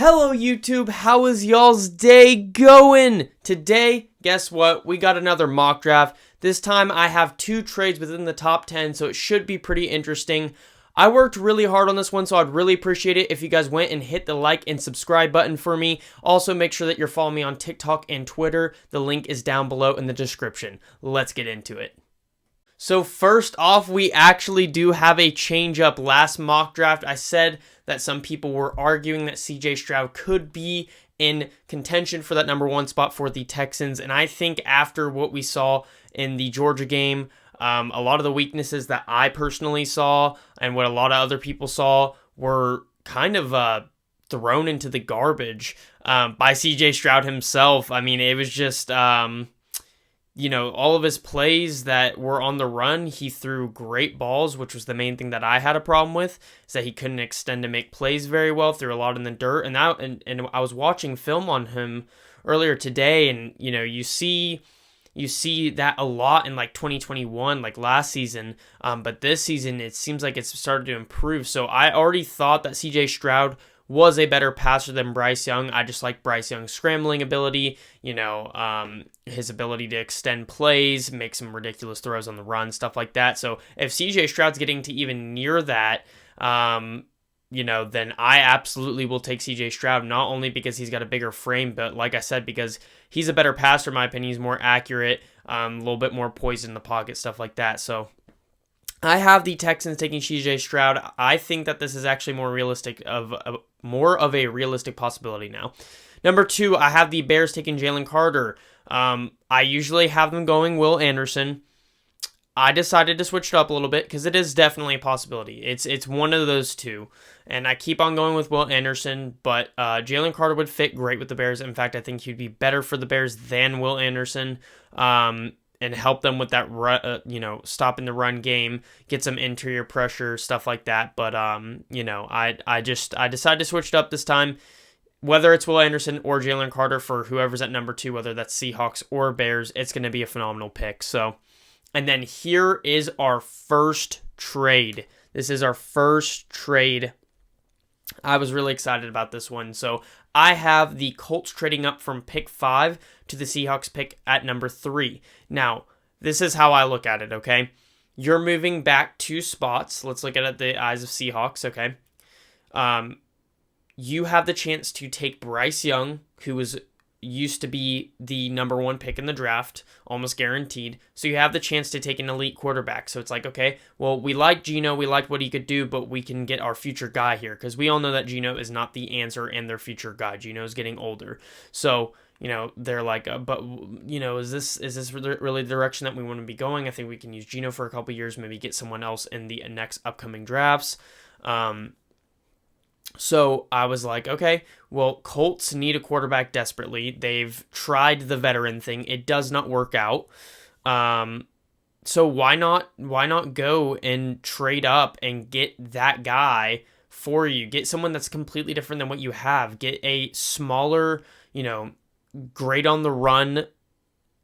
Hello YouTube, how is y'all's day going? Today, guess what? We got another mock draft. This time I have 2 trades within the top 10, so it should be pretty interesting. I worked really hard on this one, so I'd really appreciate it if you guys went and hit the like and subscribe button for me. Also, make sure that you're following me on TikTok and Twitter. The link is down below in the description. Let's get into it. So first off, we actually do have a change up. Last mock draft, I said that some people were arguing that CJ Stroud could be in contention for that number 1 spot for the Texans. And I think after what we saw in the Georgia game, a lot of the weaknesses that I personally saw and what a lot of other people saw were kind of thrown into the garbage by CJ Stroud himself. I mean, it was just... all of his plays that were on the run, he threw great balls, which was the main thing that I had a problem with, is that he couldn't extend to make plays very well, threw a lot in the dirt. And I was watching film on him earlier today, and you see that a lot in like 2021, like last season. But this season, it seems like it's started to improve. So I already thought that CJ Stroud was a better passer than Bryce Young. I just like Bryce Young's scrambling ability, his ability to extend plays, make some ridiculous throws on the run, stuff like that. So if CJ Stroud's getting to even near that, then I absolutely will take CJ Stroud, not only because he's got a bigger frame, but like I said, because he's a better passer, in my opinion. He's more accurate, a little bit more poise in the pocket, stuff like that. So I have the Texans taking CJ Stroud. I think that this is actually more of a realistic possibility now. Number 2, I have the Bears taking Jalen Carter. I usually have them going Will Anderson. I decided to switch it up a little bit because it is definitely a possibility. It's one of those two, and I keep on going with Will Anderson, but Jalen Carter would fit great with the Bears. In fact, I think he'd be better for the Bears than Will Anderson. And help them with that, stopping the run game, get some interior pressure, stuff like that. But, I decided to switch it up this time. Whether it's Will Anderson or Jalen Carter for whoever's at number 2, whether that's Seahawks or Bears, it's going to be a phenomenal pick. So, and then here is our first trade. This is our first trade. I was really excited about this one. So I have the Colts trading up from pick 5 to the Seahawks pick at number 3. Now, this is how I look at it, okay? You're moving back 2 spots. Let's look at it the eyes of Seahawks, okay? You have the chance to take Bryce Young, who used to be the number 1 pick in the draft, almost guaranteed. So you have the chance to take an elite quarterback. So it's like, okay, well, we like Geno, we liked what he could do, but we can get our future guy here, because we all know that Geno is not the answer and their future guy. Geno is getting older. So, they're like, is this really the direction that we want to be going? I think we can use Geno for a couple years, maybe get someone else in the next upcoming drafts. So I was like, okay, well, Colts need a quarterback desperately. They've tried the veteran thing. It does not work out. So why not go and trade up and get that guy for you? Get someone that's completely different than what you have. Get a smaller, great on the run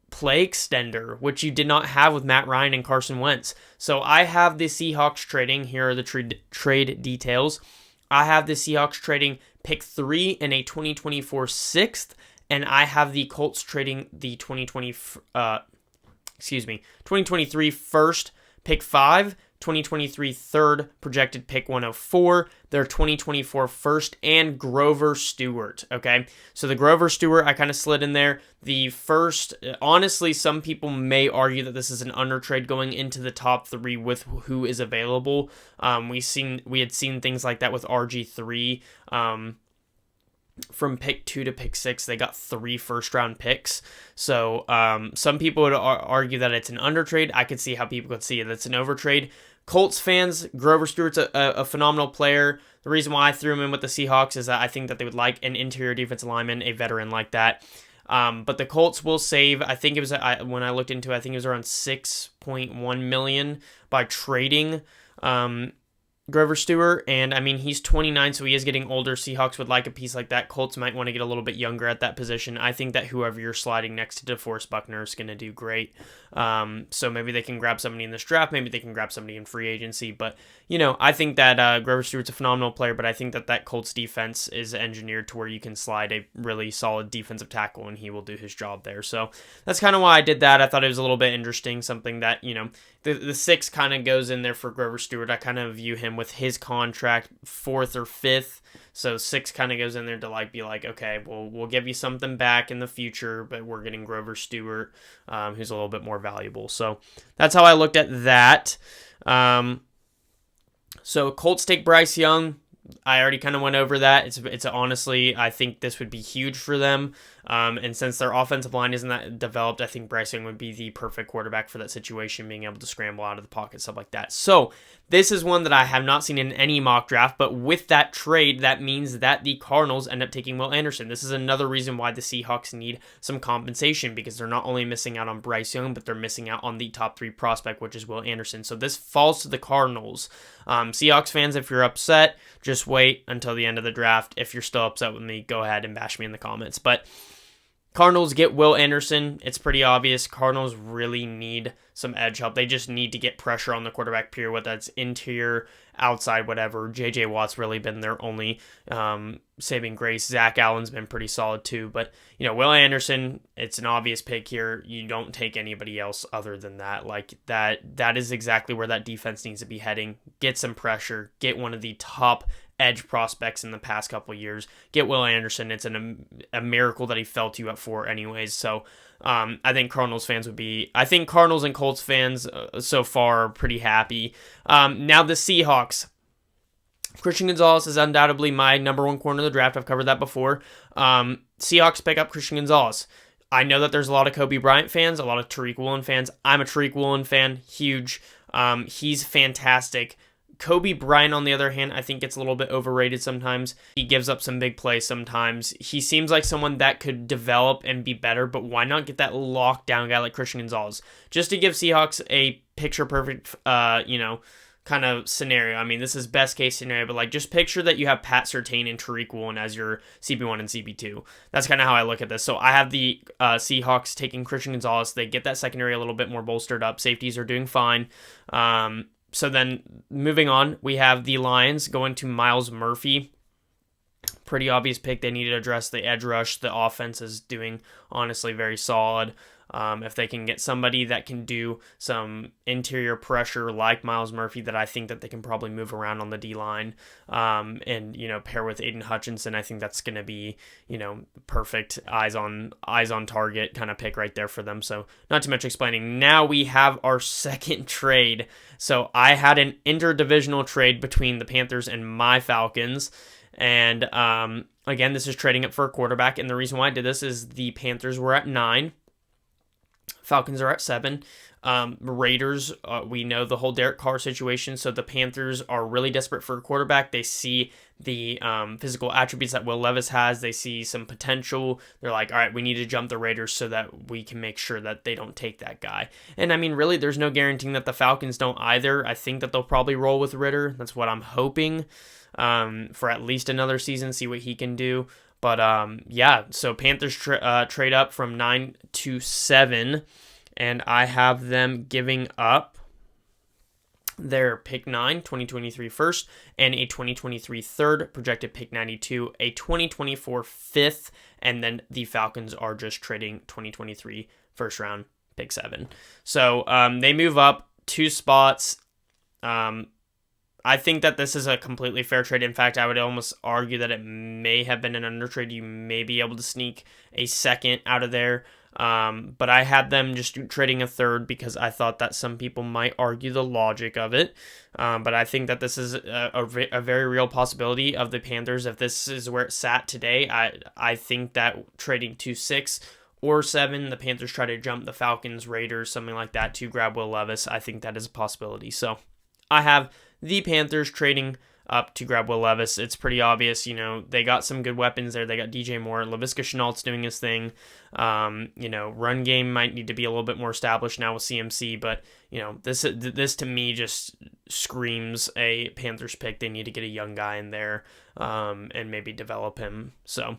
play extender, which you did not have with Matt Ryan and Carson Wentz. So I have the Seahawks trading. Here are the trade details. I have the Seahawks trading pick 3 in a 2024 6th, and I have the Colts trading the 2023 first, pick 5, 2023 third, projected pick 104, their 2024 first, and Grover Stewart, okay? So the Grover Stewart, I kind of slid in there. The first, honestly, some people may argue that this is an under trade going into the top 3 with who is available. We had seen things like that with RG3. From pick 2 to pick 6, they got 3 first-round picks. So some people would argue that it's an under trade. I could see how people could see it. It's an over trade. Colts fans, Grover Stewart's a phenomenal player. The reason why I threw him in with the Seahawks is that I think that they would like an interior defensive lineman, a veteran like that. But the Colts will save, I think it was, when I looked into it, I think it was around $6.1 million by trading Grover Stewart, and I mean, he's 29, so he is getting older. Seahawks would like a piece like that. Colts might want to get a little bit younger at that position. I think that whoever you're sliding next to DeForest Buckner is going to do great. So maybe they can grab somebody in this draft. Maybe they can grab somebody in free agency. But, I think that Grover Stewart's a phenomenal player, but I think that Colts defense is engineered to where you can slide a really solid defensive tackle, and he will do his job there. So that's kind of why I did that. I thought it was a little bit interesting, something that, the 6 kind of goes in there for Grover Stewart. I kind of view him with his contract 4th or 5th. So 6 kind of goes in there to be like, okay, well, we'll give you something back in the future, but we're getting Grover Stewart, who's a little bit more valuable. So that's how I looked at that. So Colts take Bryce Young. I already kind of went over that. It's honestly, I think this would be huge for them. And since their offensive line isn't that developed, I think Bryce Young would be the perfect quarterback for that situation, being able to scramble out of the pocket, stuff like that. So this is one that I have not seen in any mock draft, but with that trade, that means that the Cardinals end up taking Will Anderson. This is another reason why the Seahawks need some compensation, because they're not only missing out on Bryce Young, but they're missing out on the top 3 prospect, which is Will Anderson. So this falls to the Cardinals. Seahawks fans, if you're upset, just wait until the end of the draft. If you're still upset with me, go ahead and bash me in the comments. But Cardinals get Will Anderson. It's pretty obvious. Cardinals really need some edge help. They just need to get pressure on the quarterback, period, whether that's interior, outside, whatever. J.J. Watt's really been their only saving grace. Zach Allen's been pretty solid too. But, Will Anderson, it's an obvious pick here. You don't take anybody else other than that. That is exactly where that defense needs to be heading. Get some pressure. Get one of the top edge prospects in the past couple of years. Get Will Anderson. It's a miracle that he fell to you at 4 anyways. So I think Cardinals and Colts fans so far are pretty happy. Now the Seahawks. Christian Gonzalez is undoubtedly my number 1 corner of the draft. I've covered that before. Seahawks pick up Christian Gonzalez. I know that there's a lot of Kobe Bryant fans, a lot of Tariq Woolen fans. I'm a Tariq Woolen fan. Huge. He's fantastic. Kobe Bryant, on the other hand, I think gets a little bit overrated sometimes. He gives up some big plays sometimes. He seems like someone that could develop and be better, but why not get that lockdown guy like Christian Gonzalez? Just to give Seahawks a picture-perfect, kind of scenario. I mean, this is best case scenario, but just picture that you have Pat Surtain and Tariq Woolen as your CB1 and CB2. That's kind of how I look at this. So I have the Seahawks taking Christian Gonzalez. They get that secondary a little bit more bolstered up. Safeties are doing fine. So then moving on, we have the Lions going to Myles Murphy. Pretty obvious pick. They need to address the edge rush. The offense is doing, honestly, very solid. If they can get somebody that can do some interior pressure like Myles Murphy, that I think that they can probably move around on the D-line and pair with Aiden Hutchinson, I think that's going to be, perfect eyes on target kind of pick right there for them. So not too much explaining. Now we have our second trade. So I had an interdivisional trade between the Panthers and my Falcons. And again, this is trading up for a quarterback. And the reason why I did this is the Panthers were at 9. Falcons are at 7. Raiders, we know the whole Derek Carr situation, so the Panthers are really desperate for a quarterback. They see the physical attributes that Will Levis has. They see some potential. They're like, all right, we need to jump the Raiders so that we can make sure that they don't take that guy. And I mean, really, there's no guaranteeing that the Falcons don't either. I think that they'll probably roll with Ritter. That's what I'm hoping for at least another season, see what he can do. But so Panthers trade up from 9 to 7, and I have them giving up their pick 9, 2023 first, and a 2023 third, projected pick 92, a 2024 fifth, and then the Falcons are just trading 2023 first round, pick 7. So they move up 2 spots. I think that this is a completely fair trade. In fact, I would almost argue that it may have been an under trade. You may be able to sneak a second out of there. But I had them just trading a third because I thought that some people might argue the logic of it. But I think that this is a very real possibility of the Panthers. If this is where it sat today, I think that trading to 6 or 7, the Panthers try to jump the Falcons, Raiders, something like that to grab Will Levis. I think that is a possibility. So I have the Panthers trading up to grab Will Levis. It's pretty obvious, they got some good weapons there. They got DJ Moore, Laviska Shenault's doing his thing. Run game might need to be a little bit more established now with CMC, but this to me just screams a Panthers pick. They need to get a young guy in there, and maybe develop him. So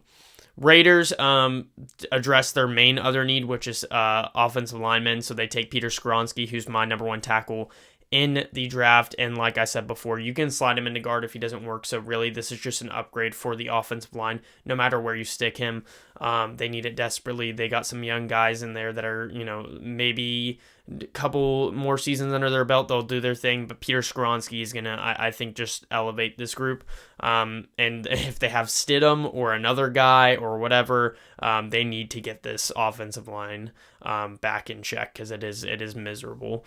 Raiders address their main other need, which is offensive linemen. So they take Peter Skoronski, who's my number one tackle in the draft, and like I said before, you can slide him into guard if he doesn't work. So really, this is just an upgrade for the offensive line, no matter where you stick him. They need it desperately. They got some young guys in there that are, maybe a couple more seasons under their belt, they'll do their thing, but Peter Skoronski is gonna, I think, just elevate this group. And if they have Stidham or another guy or whatever, they need to get this offensive line back in check, because it is miserable.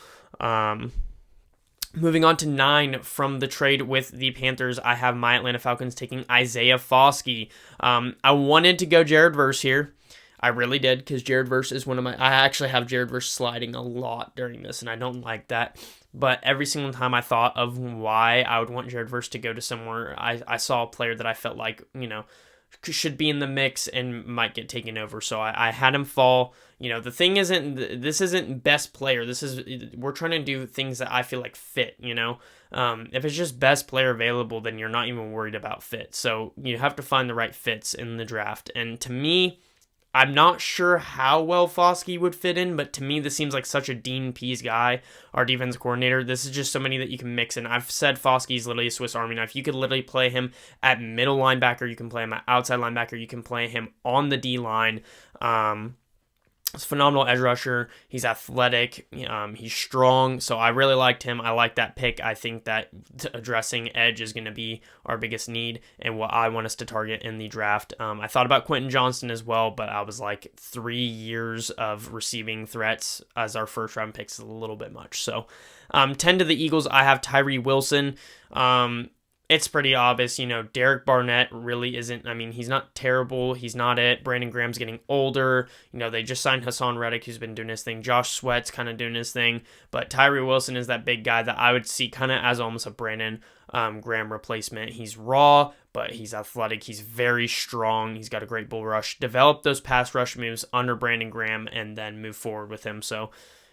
Moving on to 9 from the trade with the Panthers, I have my Atlanta Falcons taking Isaiah Foskey. I wanted to go Jared Verse here. I really did, because Jared Verse is I actually have Jared Verse sliding a lot during this, and I don't like that. But every single time I thought of why I would want Jared Verse to go to somewhere, I saw a player that I felt like, should be in the mix and might get taken over. So I had him fall. The thing this isn't best player. We're trying to do things that I feel like fit, if it's just best player available, then you're not even worried about fit. So you have to find the right fits in the draft. And to me, I'm not sure how well Foskey would fit in, but to me, this seems like such a Dean Pease guy, our defense coordinator. This is just so many that you can mix in. I've said Foskey's literally a Swiss Army knife. You could literally play him at middle linebacker. You can play him at outside linebacker. You can play him on the D-line. He's a phenomenal edge rusher. He's athletic. He's strong. So I really liked him. I like that pick. I think that addressing edge is going to be our biggest need and what I want us to target in the draft. I thought about Quentin Johnston as well, but I was like 3 years of receiving threats as our first round picks is a little bit much. So 10 to the Eagles, I have Tyree Wilson. It's pretty obvious, Derek Barnett really isn't, he's not terrible. He's not it. Brandon Graham's getting older. They just signed Hassan Reddick, who's been doing his thing. Josh Sweat's kind of doing his thing. But Tyree Wilson is that big guy that I would see kind of as almost a Brandon Graham replacement. He's raw, but he's athletic. He's very strong. He's got a great bull rush. Develop those pass rush moves under Brandon Graham and then move forward with him. So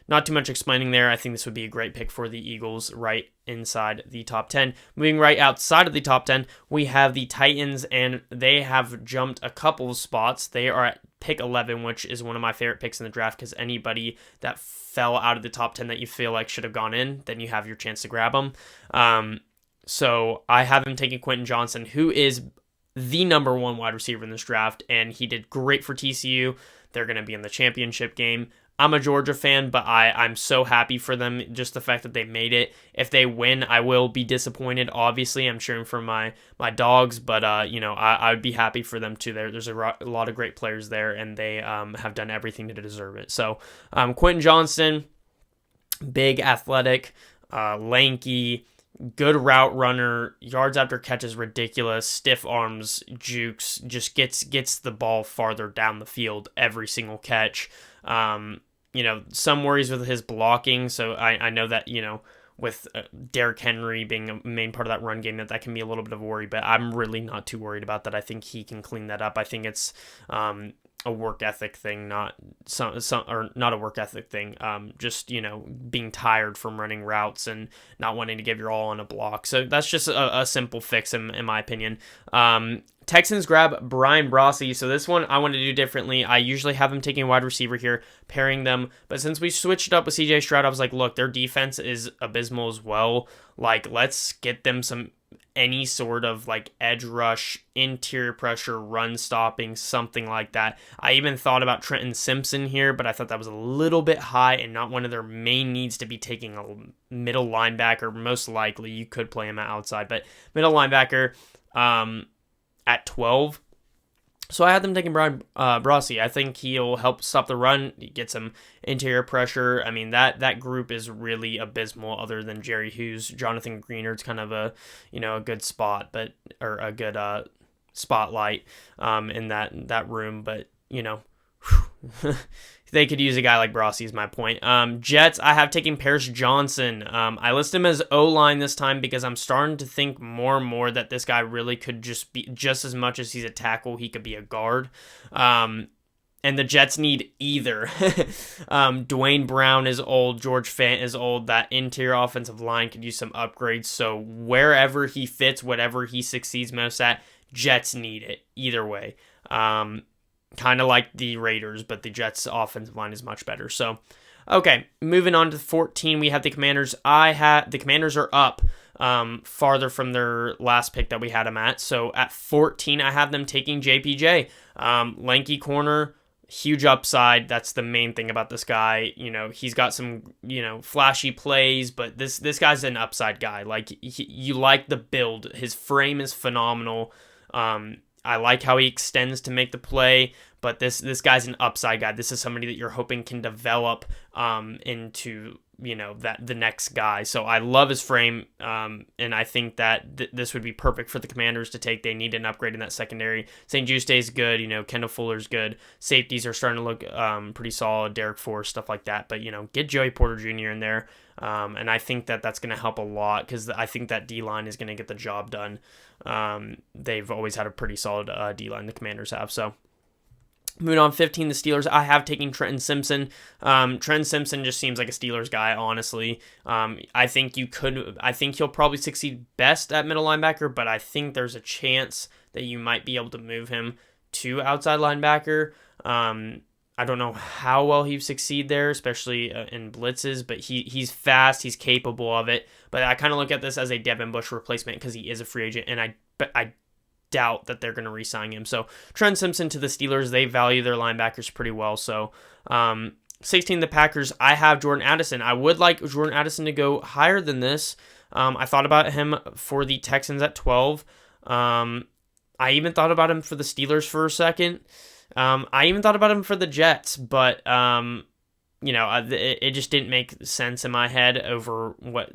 not too much explaining there. I think this would be a great pick for the Eagles right inside the top 10. Moving right outside of the top 10, we have the Titans, and they have jumped a couple of spots. They are at pick 11, which is one of my favorite picks in the draft, because anybody that fell out of the top 10 that you feel like should have gone in, then you have your chance to grab them. So I have him taking Quentin Johnston, who is the number one wide receiver in this draft, and he did great for TCU. They're going to be in the championship game. I'm a Georgia fan, but I'm so happy for them, just the fact that they made it. If they win, I will be disappointed, obviously. I'm cheering for my dogs, but I would be happy for them too. There's a lot of great players there, and they have done everything to deserve it. So Quentin Johnston, big, athletic, lanky, good route runner, yards after catch is ridiculous, stiff arms, jukes, just gets the ball farther down the field every single catch. Some worries with his blocking, so I know that, with Derrick Henry being a main part of that run game, that can be a little bit of a worry, but I'm really not too worried about that. I think he can clean that up. I think it's a work ethic thing, not a work ethic thing. Just being tired from running routes and not wanting to give your all on a block. So that's just a simple fix in my opinion. Texans grab Brian Brossi. So this one I want to do differently. I usually have him taking a wide receiver here, pairing them. But since we switched up with CJ Stroud, I was like, look, their defense is abysmal as well. Like, let's get them any sort of like edge rush, interior pressure, run stopping, something like that. I even thought about Trenton Simpson here, but I thought that was a little bit high and not one of their main needs to be taking a middle linebacker. Most likely you could play him at outside, but middle linebacker at 12. So I had them taking Brian Brossi. I think he'll help stop the run. He gets some interior pressure. That group is really abysmal. Other than Jerry Hughes, Jonathan Greenard's kind of a good spot, or a good spotlight in that room. But They could use a guy like Brossi is my point. Jets, I have taken Paris Johnson. I list him as O-line this time because I'm starting to think more and more that this guy really could just be, just as much as he's a tackle, he could be a guard. And the Jets need either. Dwayne Brown is old. George Fant is old. That interior offensive line could use some upgrades. So wherever he fits, whatever he succeeds most at, Jets need it either way. Kind of like the Raiders, but the Jets' offensive line is much better. So, okay, moving on to 14, we have the Commanders. The Commanders are up farther from their last pick that we had them at. So at 14, I have them taking JPJ. Lanky corner, huge upside. That's the main thing about this guy. He's got some, flashy plays, but this guy's an upside guy. Like, you like the build. His frame is phenomenal. I like how he extends to make the play, but this guy's an upside guy. This is somebody that you're hoping can develop into the next guy. So I love his frame, and I think that this would be perfect for the Commanders to take. They need an upgrade in that secondary. St. Juste is good. Kendall Fuller's good. Safeties are starting to look pretty solid. Derek Forrest, stuff like that. But get Joey Porter Jr. in there, and I think that's going to help a lot because I think that D-line is going to get the job done. They've always had a pretty solid D-line, the Commanders have. So moving on, 15, the Steelers. I have taken Trenton Simpson. Trenton Simpson just seems like a Steelers guy, honestly. I think he'll probably succeed best at middle linebacker, but I think there's a chance that you might be able to move him to outside linebacker. I don't know how well he'd succeed there, especially in blitzes, but he's fast, he's capable of it. But I kind of look at this as a Devin Bush replacement because he is a free agent, and I doubt that they're going to re-sign him. So Trent Simpson to the Steelers, they value their linebackers pretty well. So 16, the Packers, I have Jordan Addison. I would like Jordan Addison to go higher than this. I thought about him for the Texans at 12. I even thought about him for the Steelers for a second. I even thought about him for the Jets, but it just didn't make sense in my head over what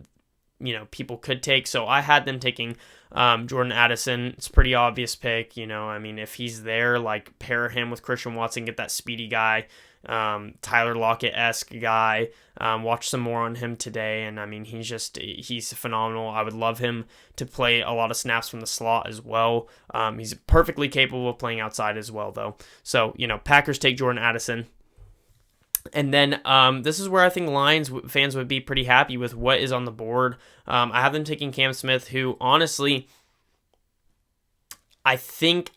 people could take. So I had them taking Jordan Addison. It's a pretty obvious pick. If he's there, like, pair him with Christian Watson, get that speedy guy, Tyler Lockett-esque guy. Watch some more on him today, and he's phenomenal. I would love him to play a lot of snaps from the slot as well. He's perfectly capable of playing outside as well, though. So, Packers take Jordan Addison. And then this is where I think Lions fans would be pretty happy with what is on the board. I have them taking Cam Smith, who honestly, I think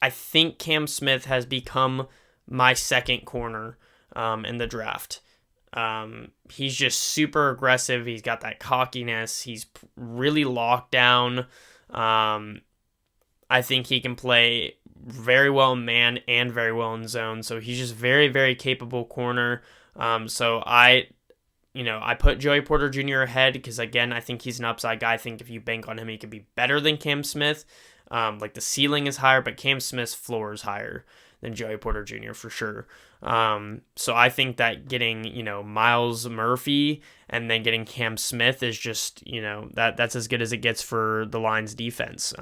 Cam Smith has become my second corner in the draft. He's just super aggressive. He's got that cockiness. He's really locked down. I think he can play very well in man and very well in zone. So he's just very, very capable corner. So I put Joey Porter Jr. ahead because, again, I think he's an upside guy. I think if you bank on him, he could be better than Cam Smith. The ceiling is higher, but Cam Smith's floor is higher than Joey Porter Jr. for sure. So I think that getting, Miles Murphy and then getting Cam Smith is just, that's as good as it gets for the Lions defense.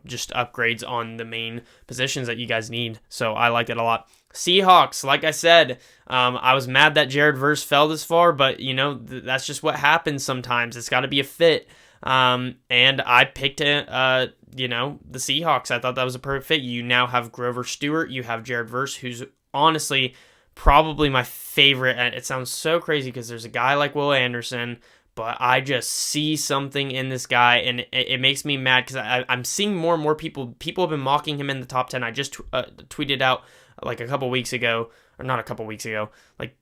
Just upgrades on the main positions that you guys need. So I like it a lot. Seahawks, like I said, I was mad that Jared Verse fell this far, but that's just what happens sometimes. It's got to be a fit. And I picked the Seahawks. I thought that was a perfect fit. You now have Grover Stewart. You have Jared Verse, who's honestly probably my favorite. And it sounds so crazy because there's a guy like Will Anderson, but I just see something in this guy, and it makes me mad because I'm seeing more and more people have been mocking him in the top 10. I just tweeted out like a couple weeks ago, or not a couple weeks ago, like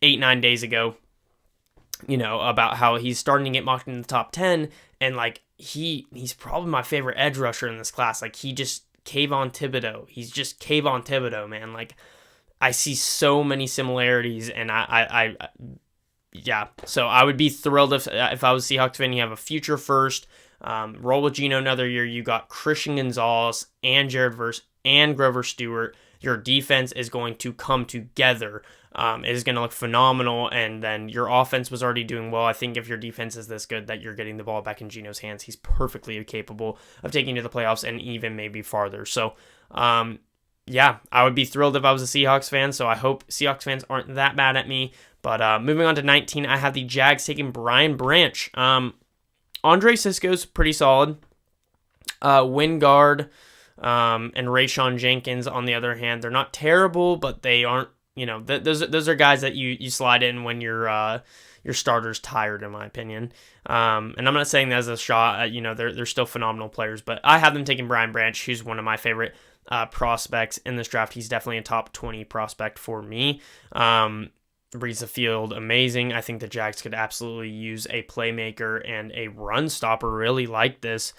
8-9 days ago, about how he's starting to get mocked in the top 10, and like he's probably my favorite edge rusher in this class. Like, he's just Kayvon Thibodeau, man. Like, I see so many similarities, and so I would be thrilled if I was a Seahawks fan. You have a future first, roll with Geno another year. You got Christian Gonzalez and Jared Verse and Grover Stewart. Your defense is going to come together. It is going to look phenomenal, and then your offense was already doing well. I think if your defense is this good that you're getting the ball back in Geno's hands, he's perfectly capable of taking you to the playoffs and even maybe farther. So yeah, I would be thrilled if I was a Seahawks fan, so I hope Seahawks fans aren't that mad at me. But moving on to 19, I have the Jags taking Brian Branch. Andre Sisco's pretty solid. Wingard and Rayshon Jenkins, on the other hand, they're not terrible, but they aren't, those are guys that you slide in when your starter's tired, in my opinion. And I'm not saying that as a shot. They're still phenomenal players, but I have them taking Brian Branch, who's one of my favorite prospects in this draft. He's definitely a top 20 prospect for me. Reads the field amazing. I think the Jags could absolutely use a playmaker and a run stopper really like this.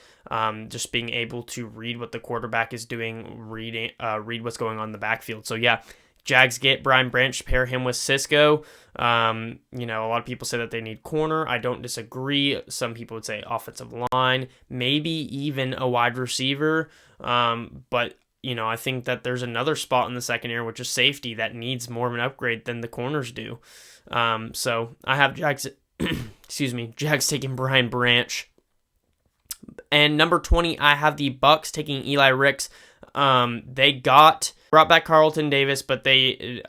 Just being able to read what the quarterback is doing, read what's going on in the backfield. So yeah, Jags get Brian Branch, pair him with Cisco. A lot of people say that they need corner. I don't disagree. Some people would say offensive line, maybe even a wide receiver. But I think that there's another spot in the secondary, which is safety, that needs more of an upgrade than the corners do. So I have Jags, Jags taking Brian Branch. And number 20, I have the Bucks taking Eli Ricks. They brought back Carlton Davis, but they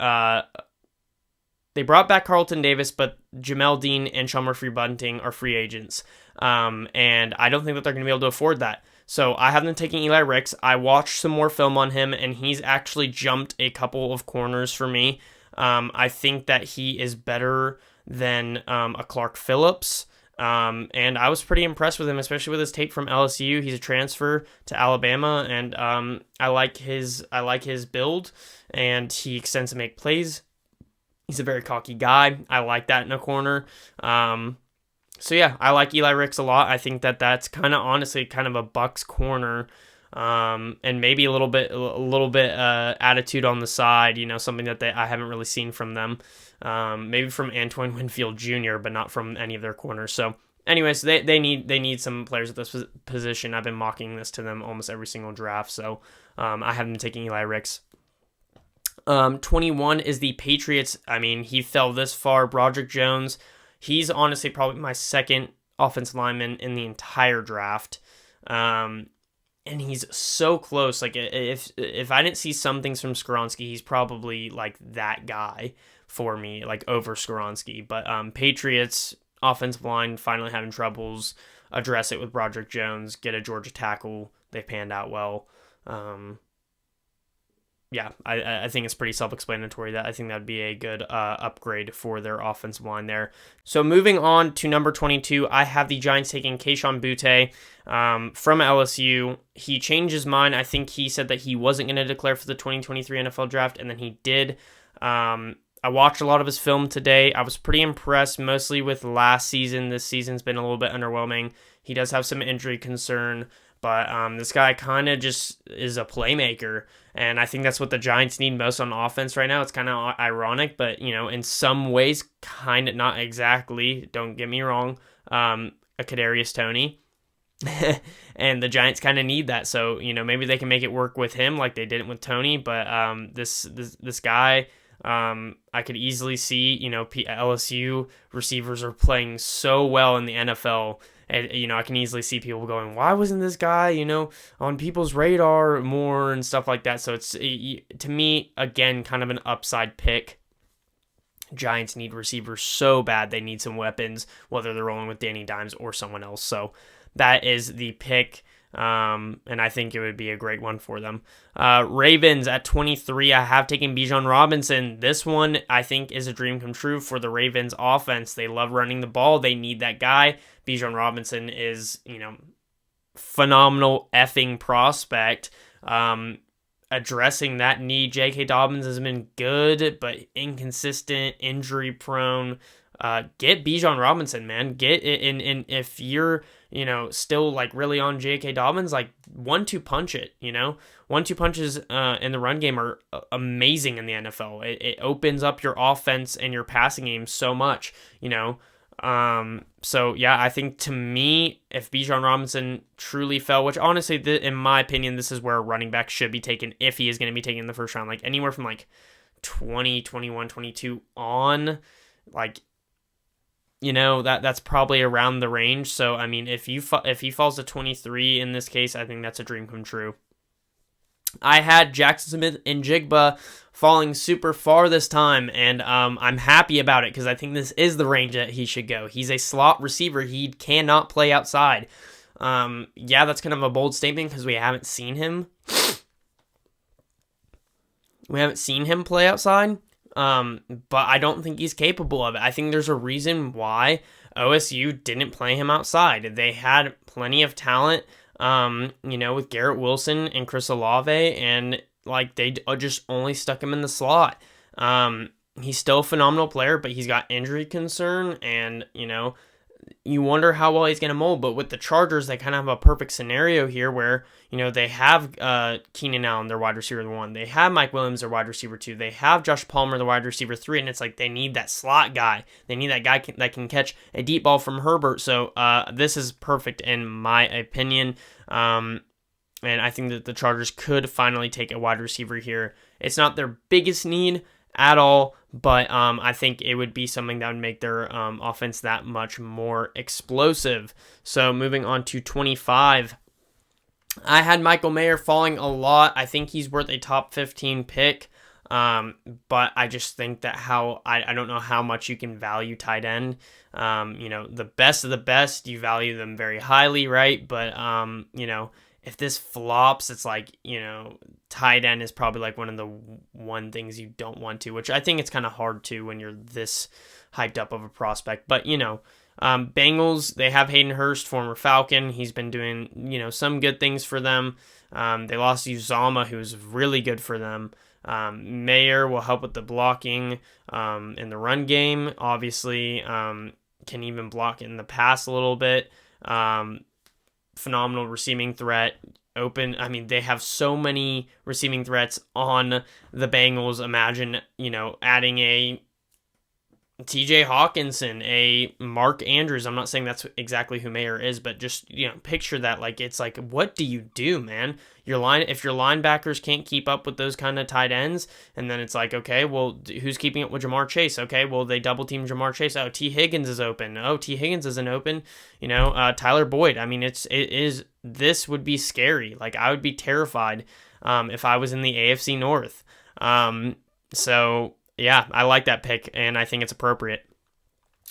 brought back Carlton Davis, but Jamel Dean and Sean Murphy-Bunting are free agents. And I don't think that they're going to be able to afford that. So I have them taking Eli Ricks. I watched some more film on him, and he's actually jumped a couple of corners for me. I think that he is better than a Clark Phillips. And I was pretty impressed with him, especially with his tape from LSU. He's a transfer to Alabama, and I like his build, and he extends to make plays. He's a very cocky guy. I like that in a corner. So yeah, I like Eli Ricks a lot. I think that that's honestly kind of a Bucks corner, and maybe a little bit attitude on the side. Something that I haven't really seen from them. Maybe from Antoine Winfield Jr., but not from any of their corners. So, anyways, they need some players at this position. I've been mocking this to them almost every single draft. So, I have them taking Eli Ricks. 21 is the Patriots. I mean, he fell this far. Broderick Jones. He's honestly probably my second offensive lineman in the entire draft. And he's so close. Like, if I didn't see some things from Skoronski, he's probably like that guy for me, like over Skoronski. But Patriots offensive line finally having troubles. Address it with Broderick Jones. Get a Georgia tackle. They panned out well. Yeah, I think it's pretty self-explanatory that I think that would be a good upgrade for their offensive line there. So moving on to number 22, I have the Giants taking Kayshon Boutte from LSU. He changed his mind. I think he said that he wasn't going to declare for the 2023 NFL draft, and then he did. I watched a lot of his film today. I was pretty impressed, mostly with last season. This season's been a little bit underwhelming. He does have some injury concern, but this guy kind of just is a playmaker, and I think that's what the Giants need most on offense right now. It's kind of ironic, but, in some ways, kind of not exactly. Don't get me wrong. A Kadarius Toney. And the Giants kind of need that, so, maybe they can make it work with him like they did it with Toney, but this guy... I could easily see, LSU receivers are playing so well in the NFL. And, I can easily see people going, why wasn't this guy, on people's radar more and stuff like that. So it's, to me, again, kind of an upside pick. Giants need receivers so bad. They need some weapons, whether they're rolling with Danny Dimes or someone else. So that is the pick. And I think it would be a great one for them. Ravens at 23, I have taken Bijan Robinson. This one, I think, is a dream come true for the Ravens offense. They love running the ball. They need that guy. Bijan Robinson is, phenomenal effing prospect. Addressing that need. J.K. Dobbins has been good, but inconsistent, injury prone. Get Bijan Robinson, man. Get it in if you're, still like really on J.K. Dobbins, like 1-2 punch it, 1-2 punches in the run game are amazing in the NFL. It opens up your offense and your passing game so much, So yeah, I think to me, if Bijan Robinson truly fell, which honestly, in my opinion, this is where a running back should be taken if he is going to be taken in the first round, like anywhere from like 20, 21, 22 on, like, that's probably around the range. So, I mean, if he falls to 23 in this case, I think that's a dream come true. I had Jackson Smith and Jigba falling super far this time, and I'm happy about it because I think this is the range that he should go. He's a slot receiver. He cannot play outside. Yeah, that's kind of a bold statement because we haven't seen him. We haven't seen him play outside, but I don't think he's capable of it. I think there's a reason why OSU didn't play him outside. They had plenty of talent, with Garrett Wilson and Chris Olave, and they just only stuck him in the slot. He's still a phenomenal player, but he's got injury concern, and you wonder how well he's going to mold. But with the Chargers, they kind of have a perfect scenario here where, they have Keenan Allen, their wide receiver 1. They have Mike Williams, their wide receiver 2. They have Josh Palmer, the wide receiver 3. And it's like they need that slot guy. They need that guy that can catch a deep ball from Herbert. So this is perfect in my opinion. And I think that the Chargers could finally take a wide receiver here. It's not their biggest need at all, but I think it would be something that would make their offense that much more explosive. So moving on to 25, I had Michael Mayer falling a lot. I think he's worth a top 15 pick, but I just think that I don't know how much you can value tight end. The best of the best, you value them very highly, right? But if this flops, it's tight end is probably one of the one things you don't want to, which I think it's kind of hard to when you're this hyped up of a prospect. But, Bengals, they have Hayden Hurst, former Falcon. He's been doing, some good things for them. They lost Uzama, who's really good for them. Mayer will help with the blocking in the run game. Obviously, can even block in the pass a little bit. Phenomenal receiving threat. They have so many receiving threats on the Bengals. Imagine, adding a TJ Hawkinson, a Mark Andrews. I'm not saying that's exactly who Mayer is, but just, picture that. What do you do, man? If your linebackers can't keep up with those kind of tight ends, and then it's okay, well, who's keeping up with Jamar Chase? Okay, well, they double team Jamar Chase. Oh, T. Higgins is open. Oh, T. Higgins isn't open. Tyler Boyd. This would be scary. I would be terrified if I was in the AFC North. So yeah, I like that pick, and I think it's appropriate.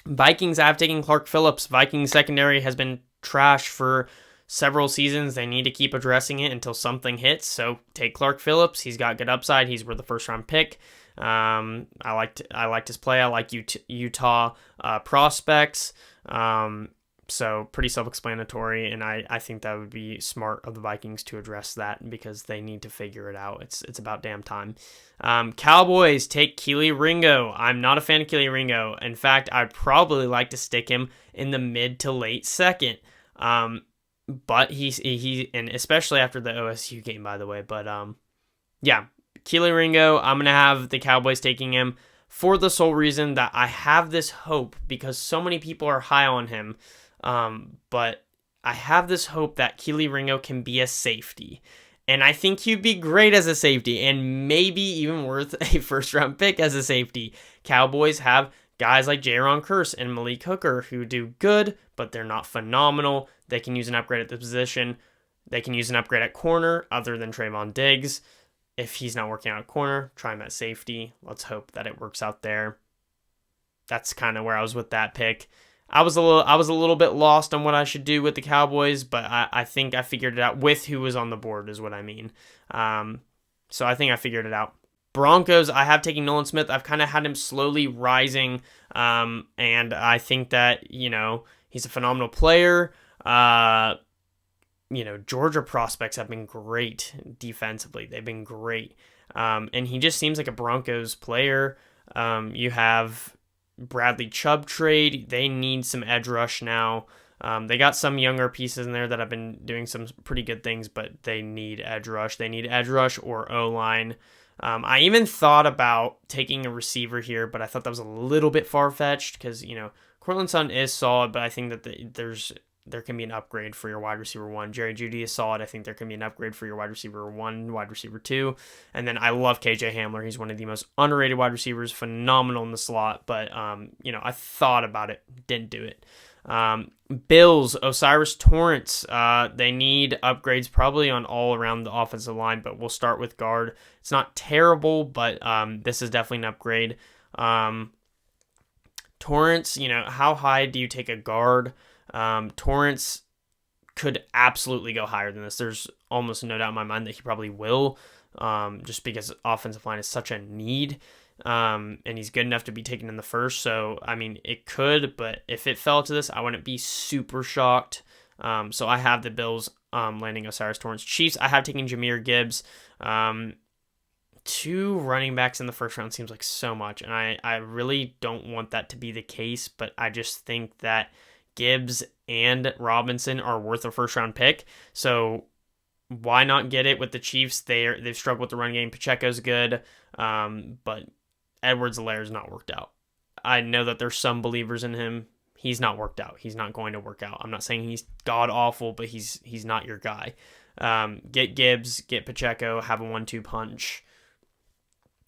Vikings, I've taken Clark Phillips. Vikings secondary has been trash for several seasons. They need to keep addressing it until something hits, so take Clark Phillips. He's got good upside. He's worth the first-round pick. I liked his play. I like Utah prospects. So pretty self-explanatory, and I think that would be smart of the Vikings to address that because they need to figure it out. It's about damn time. Cowboys, take Kelee Ringo. I'm not a fan of Kelee Ringo. In fact, I'd probably like to stick him in the mid to late second. But he and especially after the OSU game, by the way. But yeah, Kelee Ringo, I'm going to have the Cowboys taking him for the sole reason that I have this hope because so many people are high on him. But I have this hope that Kelee Ringo can be a safety. And I think he'd be great as a safety and maybe even worth a first-round pick as a safety. Cowboys have guys like Jaron Kearse and Malik Hooker who do good, but they're not phenomenal. They can use an upgrade at the position. They can use an upgrade at corner other than Trayvon Diggs. If he's not working out at corner, try him at safety. Let's hope that it works out there. That's kind of where I was with that pick. I was a little bit lost on what I should do with the Cowboys, but I think I figured it out with who was on the board is what I mean. So I think I figured it out. Broncos, I have taken Nolan Smith. I've kind of had him slowly rising, and I think that, he's a phenomenal player. Georgia prospects have been great defensively. They've been great. And he just seems like a Broncos player. You have Bradley Chubb trade. They need some edge rush now. They got some younger pieces in there that have been doing some pretty good things, but they need edge rush. They need edge rush or O-line. I even thought about taking a receiver here, but I thought that was a little bit far-fetched because, Cortland Sutton is solid, but I think that there can be an upgrade for your wide receiver 1. Jerry Jeudy is solid. I think there can be an upgrade for your wide receiver 1, wide receiver 2. And then I love KJ Hamler. He's one of the most underrated wide receivers, phenomenal in the slot. But, I thought about it, didn't do it. Bills, Osiris Torrance. They need upgrades probably on all around the offensive line, but we'll start with guard. It's not terrible, but this is definitely an upgrade. Torrance, how high do you take a guard? Torrance could absolutely go higher than this. There's almost no doubt in my mind that he probably will, just because offensive line is such a need. And he's good enough to be taken in the first. So, I mean, it could, but if it fell to this, I wouldn't be super shocked. So I have the Bills landing Osiris Torrance. Chiefs, I have taken Jahmyr Gibbs. 2 running backs in the first round seems like so much, and I really don't want that to be the case, but I just think that Gibbs and Robinson are worth a first-round pick. So why not get it with the Chiefs? They've struggled with the run game. Pacheco's good, but Edwards-Helaire's not worked out. I know that there's some believers in him. He's not worked out. He's not going to work out. I'm not saying he's god-awful, but he's not your guy. Get Gibbs, get Pacheco, have a 1-2 punch,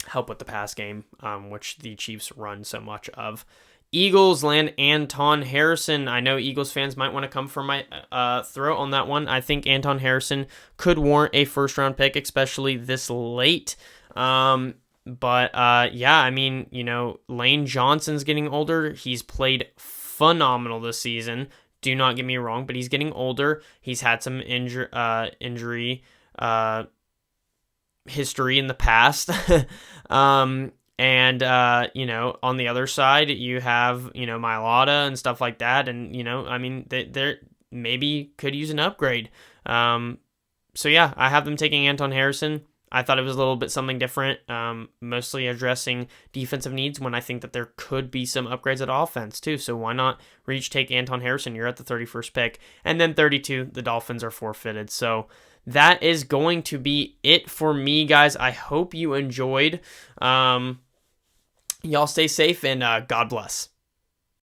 help with the pass game, which the Chiefs run so much of. Eagles land Anton Harrison. I know Eagles fans might want to come for my throat on that one. I think Anton Harrison could warrant a first-round pick, especially this late. But yeah, I mean, Lane Johnson's getting older. He's played phenomenal this season. Do not get me wrong, but he's getting older. He's had some injury history in the past. And, on the other side, you have, Mailata and stuff like that. And, I mean, they're maybe could use an upgrade. So, yeah, I have them taking Anton Harrison. I thought it was a little bit something different, mostly addressing defensive needs when I think that there could be some upgrades at offense, too. So why not take Anton Harrison? You're at the 31st pick. And then 32, the Dolphins are forfeited. So that is going to be it for me, guys. I hope you enjoyed. Y'all stay safe and God bless.